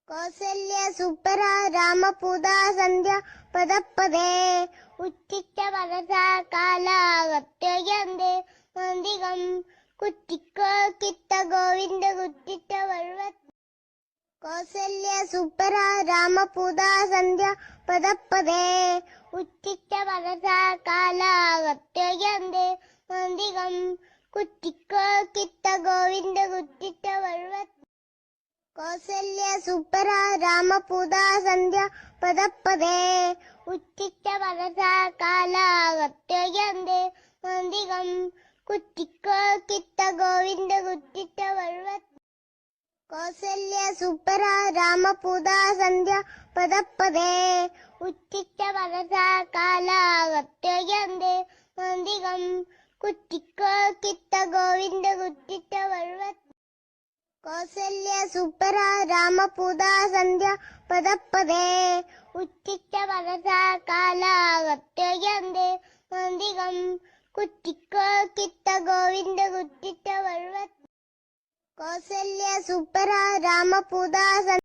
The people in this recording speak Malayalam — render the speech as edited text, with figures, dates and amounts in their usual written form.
കൗസല്യ സുപ്ര രാമപൂത സന്ധ്യ പദപ്പദേ ഉച്ചിച്ച മനസാ കാലാകത്യയന്തേ നന്ദികം കുറ്റിക്കോ കിത്ത ഗോവിന്ദ കുറ്റിച്ച വഴുവ കൗസല്യ സുപ്ര രാമപൂത സന്ധ്യ പദപ്പദേ ഉച്ചിച്ച മനസാ കാലാകത്യയന്തേ നന്ദികം കുറ്റിക്കോ കിത്ത ഗോവിന്ദ കുറ്റിച്ച വഴുവ കൗസല്യ സുപ്ര രാമപൂത സന്ധ്യ പദപ്പദേ ഉച്ചിച്ച മനസാ കാലാകത്യയന്തേ നന്ദികം കുറ്റിക്കോ കിത്ത ഗോവിന്ദ കുറ്റിച്ച വഴുവ കൗസല്യ സുപ്ര രാമപൂത സന്ധ്യ പദപ്പദേ ഉച്ചിച്ച മനസാ കാലാകത്യയന്തേ നന്ദികം കുറ്റിക്കോ കിത്ത ഗോവിന്ദ കുറ്റിച്ച വഴുവ കൗസല്യ സുപ്ര രാമപൂത സന്ധ്യ പദപ്പദേ ഉച്ചിച്ച മനസാ കാലാകത്യയന്തേ നന്ദികം കുറ്റിക്കോ കിത്ത ഗോവിന്ദ കുറ്റിച്ച വഴുവ കൗസല്യ സുപ്ര രാമപൂത